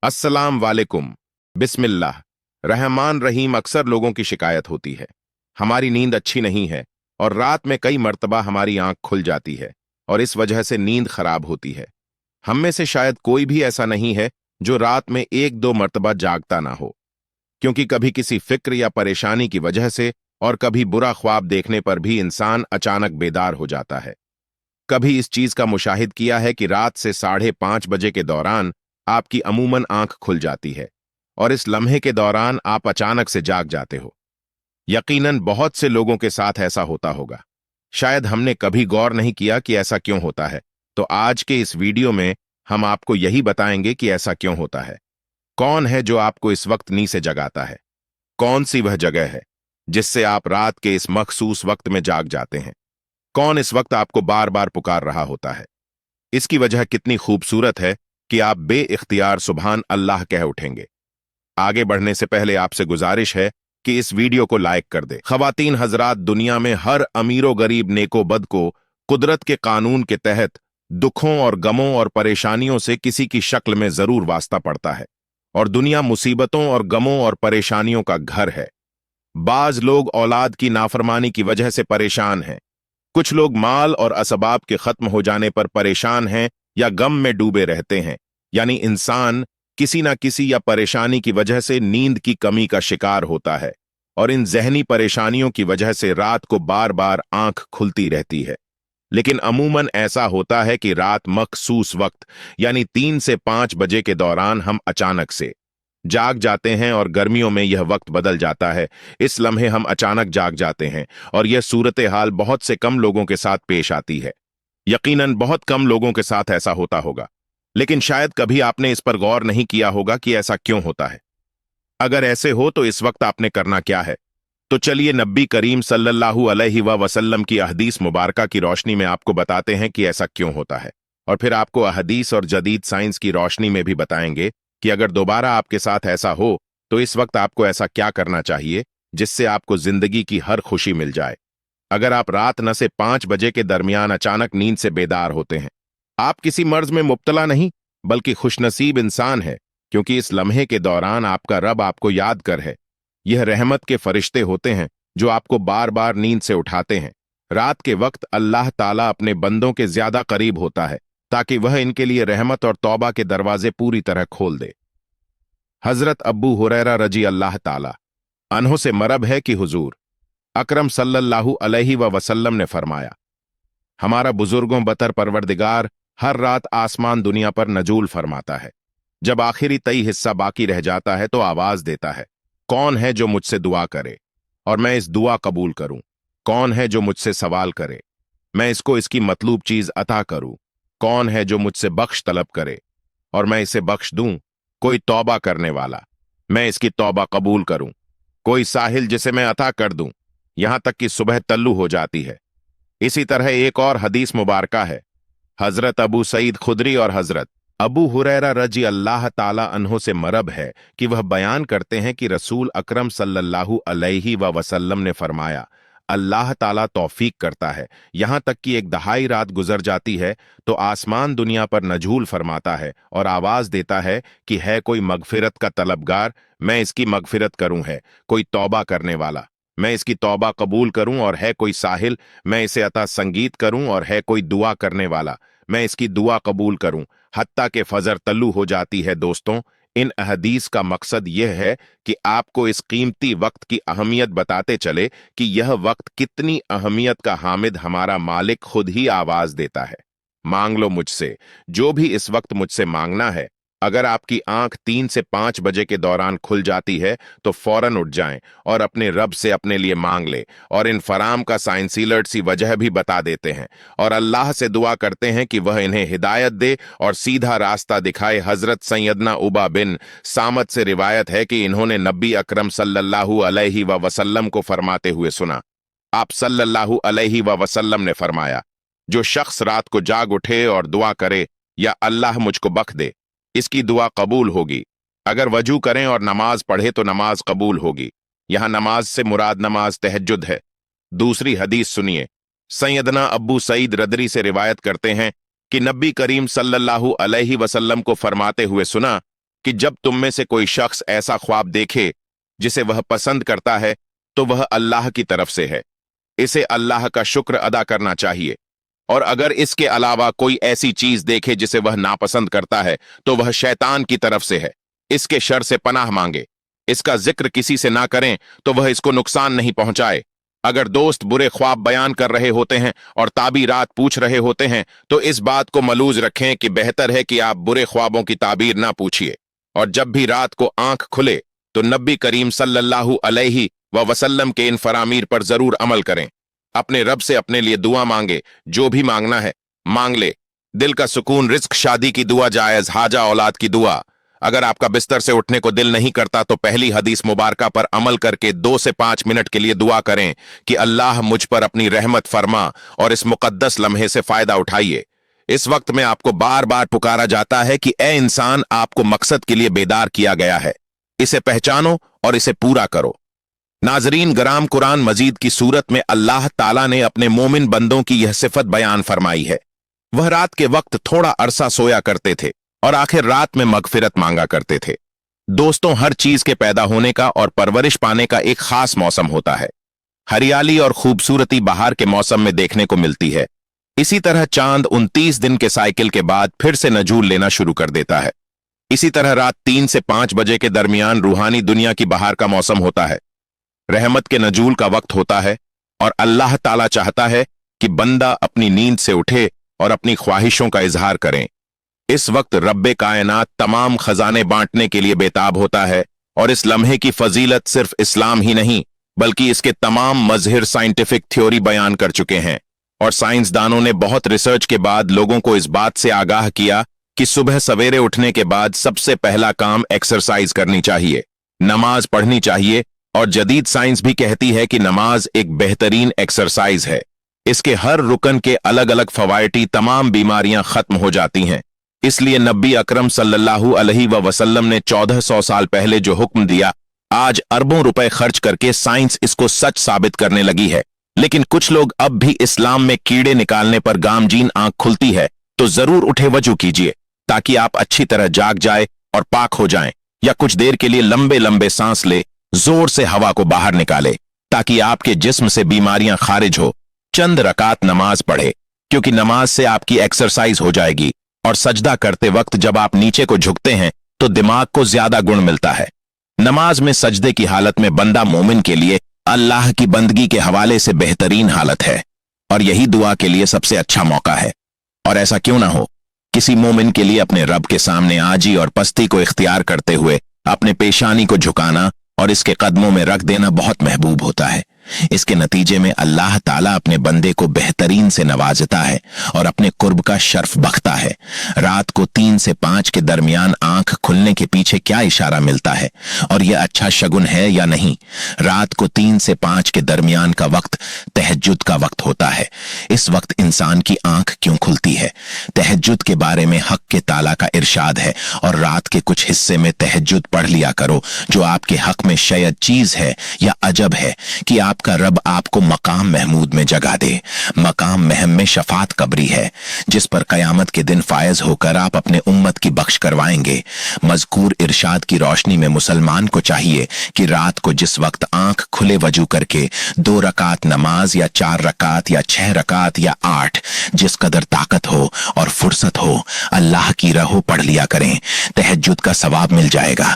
अस्सलाम वालेकुम। बिस्मिल्लाह रहमान रहीम। अक्सर लोगों की शिकायत होती है, हमारी नींद अच्छी नहीं है और रात में कई मर्तबा हमारी आंख खुल जाती है और इस वजह से नींद खराब होती है। हम में से शायद कोई भी ऐसा नहीं है जो रात में एक दो मर्तबा जागता ना हो, क्योंकि कभी किसी फिक्र या परेशानी की वजह से और कभी बुरा ख्वाब देखने पर भी इंसान अचानक बेदार हो जाता है। कभी इस चीज का मुशाहिद किया है कि रात से 5:30 बजे के दौरान आपकी अमूमन आंख खुल जाती है और इस लम्हे के दौरान आप अचानक से जाग जाते हो। यकीनन बहुत से लोगों के साथ ऐसा होता होगा। शायद हमने कभी गौर नहीं किया कि ऐसा क्यों होता है, तो आज के इस वीडियो में हम आपको यही बताएंगे कि ऐसा क्यों होता है। कौन है जो आपको इस वक्त नींद से जगाता है? कौन सी वह जगह है जिससे आप रात के इस मखसूस वक्त में जाग जाते हैं? कौन इस वक्त आपको बार बार पुकार रहा होता है? इसकी वजह कितनी खूबसूरत है कि आप बे-इख्तियार सुभान अल्लाह कह उठेंगे। आगे बढ़ने से पहले आपसे गुजारिश है कि इस वीडियो को लाइक कर दे। ख्वातीन हजरात, दुनिया में हर अमीरो गरीब नेको बद को कुदरत के कानून के तहत दुखों और गमों और परेशानियों से किसी की शक्ल में जरूर वास्ता पड़ता है और दुनिया मुसीबतों और गमों और परेशानियों का घर है। बाज लोग औलाद की नाफरमानी की वजह से परेशान हैं, कुछ लोग माल और असबाब के खत्म हो जाने पर परेशान हैं या गम में डूबे रहते हैं। यानी इंसान किसी ना किसी या परेशानी की वजह से नींद की कमी का शिकार होता है और इन जहनी परेशानियों की वजह से रात को बार बार आंख खुलती रहती है। लेकिन अमूमन ऐसा होता है कि रात मखसूस वक्त यानी 3 से 5 बजे के दौरान हम अचानक से जाग जाते हैं और गर्मियों में यह वक्त बदल जाता है। इस लम्हे हम अचानक जाग जाते हैं और यह सूरत हाल बहुत से कम लोगों के साथ पेश आती है। यकीनन बहुत कम लोगों के साथ ऐसा होता होगा, लेकिन शायद कभी आपने इस पर गौर नहीं किया होगा कि ऐसा क्यों होता है। अगर ऐसे हो तो इस वक्त आपने करना क्या है? तो चलिए नबी करीम सल्लल्लाहु अलैहि वसल्लम की अहदीस मुबारका की रोशनी में आपको बताते हैं कि ऐसा क्यों होता है, और फिर आपको अहदीस और जदीद साइंस की रोशनी में भी बताएंगे कि अगर दोबारा आपके साथ ऐसा हो तो इस वक्त आपको ऐसा क्या करना चाहिए जिससे आपको जिंदगी की हर खुशी मिल जाए। अगर आप रात 9 से 5 बजे के दरमियान अचानक नींद से बेदार होते हैं, आप किसी मर्ज में मुब्तला नहीं बल्कि खुशनसीब इंसान है, क्योंकि इस लम्हे के दौरान आपका रब आपको याद कर है। यह रहमत के फरिश्ते होते हैं जो आपको बार बार नींद से उठाते हैं। रात के वक्त अल्लाह ताला अपने बंदों के ज्यादा करीब होता है ताकि वह इनके लिए रहमत और तौबा के दरवाजे पूरी तरह खोल दे। हजरत अब्बू हुरैरा रजी अल्लाह ताला अन्हो से मरब है कि हुजूर अकरम सल्लल्लाहु अलैहि वसल्लम ने फरमाया, हमारा बुजुर्गों बतर परवरदिगार हर रात आसमान दुनिया पर नजूल फरमाता है। जब आखिरी तई हिस्सा बाकी रह जाता है तो आवाज देता है, कौन है जो मुझसे दुआ करे और मैं इस दुआ कबूल करूं? कौन है जो मुझसे सवाल करे, मैं इसको इसकी मतलूब चीज अता करूं? कौन है जो मुझसे बख्श तलब करे और मैं इसे बख्श दूं? कोई तौबा करने वाला, मैं इसकी तौबा कबूल करूं? कोई साहिल, जिसे मैं अता कर दूं, यहां तक कि सुबह तल्लू हो जाती है। इसी तरह एक और हदीस मुबारका है। हजरत अबू सईद खुदरी और हजरत अबू हुरैरा रजी अल्लाह ताला अन्हो से मरब है कि वह बयान करते हैं कि रसूल अकरम सल्लल्लाहु अलैहि वसल्लम ने फरमाया, अल्लाह ताला तौफीक करता है, यहां तक कि एक दहाई रात गुजर जाती है तो आसमान दुनिया पर नजूल फरमाता है और आवाज देता है कि है कोई मगफिरत का तलबगार, मैं इसकी मगफिरत करूं। है कोई तौबा करने वाला, मैं इसकी तौबा कबूल करूं। और है कोई साहिल, मैं इसे अता संगीत करूं। और है कोई दुआ करने वाला, मैं इसकी दुआ कबूल करूं। हत्ता के फजर तल्लू हो जाती है। दोस्तों, इन अहदीस का मकसद यह है कि आपको इस कीमती वक्त की अहमियत बताते चले कि यह वक्त कितनी अहमियत का हामिद हमारा मालिक खुद ही आवाज देता है। मांग लो मुझसे जो भी इस वक्त मुझसे मांगना है। अगर आपकी आंख 3 से 5 बजे के दौरान खुल जाती है तो फौरन उठ जाएं और अपने रब से अपने लिए मांग ले। और इन फराम का साइंसीलर्ट सी वजह भी बता देते हैं और अल्लाह से दुआ करते हैं कि वह इन्हें हिदायत दे और सीधा रास्ता दिखाए। हजरत सैयदना उबा बिन सामत से रिवायत है कि इन्होंने नबी अकरम सल्लल्लाहु अलैहि वसल्लम को फरमाते हुए सुना। आप सल्लल्लाहु अलैहि वसल्लम ने फरमाया, जो शख्स रात को जाग उठे और दुआ करे, या अल्लाह मुझको बख्श दे, इसकी दुआ कबूल होगी। अगर वजू करें और नमाज पढ़े तो नमाज कबूल होगी। यहां नमाज से मुराद नमाज तहज्जुद है। दूसरी हदीस सुनिए। सैयदना अब्बू सईद रदरी से रिवायत करते हैं कि नबी करीम सल्लल्लाहु अलैहि वसल्लम को फरमाते हुए सुना, कि जब तुम में से कोई शख्स ऐसा ख्वाब देखे जिसे वह पसंद करता है तो वह अल्लाह की तरफ से है, इसे अल्लाह का शुक्र अदा करना चाहिए। और अगर इसके अलावा कोई ऐसी चीज देखे जिसे वह नापसंद करता है तो वह शैतान की तरफ से है, इसके शर से पनाह मांगे। इसका जिक्र किसी से ना करें तो वह इसको नुकसान नहीं पहुंचाए। अगर दोस्त बुरे ख्वाब बयान कर रहे होते हैं और ताबीरात पूछ रहे होते हैं तो इस बात को मलूज रखें कि बेहतर है कि आप बुरे ख्वाबों की ताबीर ना पूछिए। और जब भी रात को आंख खुले तो नबी करीम सल्लल्लाहु अलैहि वसल्लम के इन फरामीर पर जरूर अमल करें। अपने रब से अपने लिए दुआ मांगे, जो भी मांगना है मांग ले। दिल का सुकून, रिज्क, शादी की दुआ जायज, हाजा औलाद की दुआ। अगर आपका बिस्तर से उठने को दिल नहीं करता तो पहली हदीस मुबारका पर अमल करके 2 से 5 मिनट के लिए दुआ करें कि अल्लाह मुझ पर अपनी रहमत फरमा और इस मुकद्दस लम्हे से फायदा उठाइए। इस वक्त में आपको बार बार पुकारा जाता है कि ए इंसान, आपको मकसद के लिए बेदार किया गया है, इसे पहचानो और इसे पूरा करो। नाजरीन गराम, कुरान मजीद की सूरत में अल्लाह ताला ने अपने मोमिन बंदों की यह सिफत बयान फरमाई है। वह रात के वक्त थोड़ा अरसा सोया करते थे और आखिर रात में मगफिरत मांगा करते थे। दोस्तों, हर चीज के पैदा होने का और परवरिश पाने का एक खास मौसम होता है। हरियाली और खूबसूरती बहार के मौसम में देखने को मिलती है। इसी तरह चांद 29 दिन के साइकिल के बाद फिर से नजूल लेना शुरू कर देता है। इसी तरह रात 3 से 5 बजे के दरमियान रूहानी दुनिया की बहार का मौसम होता है। रहमत के नजूल का वक्त होता है और अल्लाह ताला चाहता है कि बंदा अपनी नींद से उठे और अपनी ख्वाहिशों का इजहार करें। इस वक्त रब्बे कायनात तमाम खजाने बांटने के लिए बेताब होता है और इस लम्हे की फजीलत सिर्फ इस्लाम ही नहीं बल्कि इसके तमाम मजहिर साइंटिफिक थ्योरी बयान कर चुके हैं। और साइंसदानों ने बहुत रिसर्च के बाद लोगों को इस बात से आगाह किया कि सुबह सवेरे उठने के बाद सबसे पहला काम एक्सरसाइज करनी चाहिए, नमाज पढ़नी चाहिए। और जदीद साइंस भी कहती है कि नमाज एक बेहतरीन एक्सरसाइज है। इसके हर रुकन के अलग अलग फवायटी तमाम बीमारियां खत्म हो जाती हैं। इसलिए नबी अकरम सल्लल्लाहु अलैहि वसल्लम ने 1400 साल पहले जो हुक्म दिया, आज अरबों रुपए खर्च करके साइंस इसको सच साबित करने लगी है। लेकिन कुछ लोग अब भी इस्लाम में कीड़े निकालने पर गामजीन आंख खुलती है तो जरूर उठे वजू कीजिए ताकि आप अच्छी तरह जाग जाए और पाक हो जाएं, या कुछ देर के लिए लंबे लंबे सांस ले, जोर से हवा को बाहर निकाले ताकि आपके जिस्म से बीमारियां खारिज हो। चंद रकात नमाज पढ़े क्योंकि नमाज से आपकी एक्सरसाइज हो जाएगी। और सजदा करते वक्त जब आप नीचे को झुकते हैं तो दिमाग को ज्यादा गुण मिलता है। नमाज में सजदे की हालत में बंदा मोमिन के लिए अल्लाह की बंदगी के हवाले से बेहतरीन हालत है और यही दुआ के लिए सबसे अच्छा मौका है। और ऐसा क्यों ना हो, किसी मोमिन के लिए अपने रब के सामने आजी और पस्ती को इख्तियार करते हुए अपने पेशानी को झुकाना और इसके कदमों में रख देना बहुत महबूब होता है। इसके नतीजे में अल्लाह ताला अपने बंदे को बेहतरीन से नवाजता है और अपने कुर्ब का शर्फ बख्ता है। रात को 3 से 5 के दरमियान आंख खुलने के पीछे क्या इशारा मिलता है और यह अच्छा शगुन है या नहीं? रात को 3 से 5 के दरमियान का वक्त तहज्जुद का वक्त होता है। इस वक्त इंसान की आंख क्यों खुलती है? तहज्जुद के बारे में हक के ताला का इरशाद है, और रात के कुछ हिस्से में तहज्जुद पढ़ लिया करो जो आपके हक में शायद चीज है या अजब है कि आपका रब आपको मकाम महमूद में जगा दे। मकाम महम में शफात कबरी है जिस पर कयामत के दिन फायज होकर आप अपने उम्मत की बख्श करवाएंगे। मजकूर इरशाद की रोशनी में मुसलमान को चाहिए कि रात को जिस वक्त आंख खुले वजू करके 2 रकात नमाज या 4 रकात या 6 रकात या 8, जिस कदर ताकत हो और फुर्सत हो, अल्लाह की राह पढ़ लिया करें। तहज्जुद का सवाब मिल जाएगा।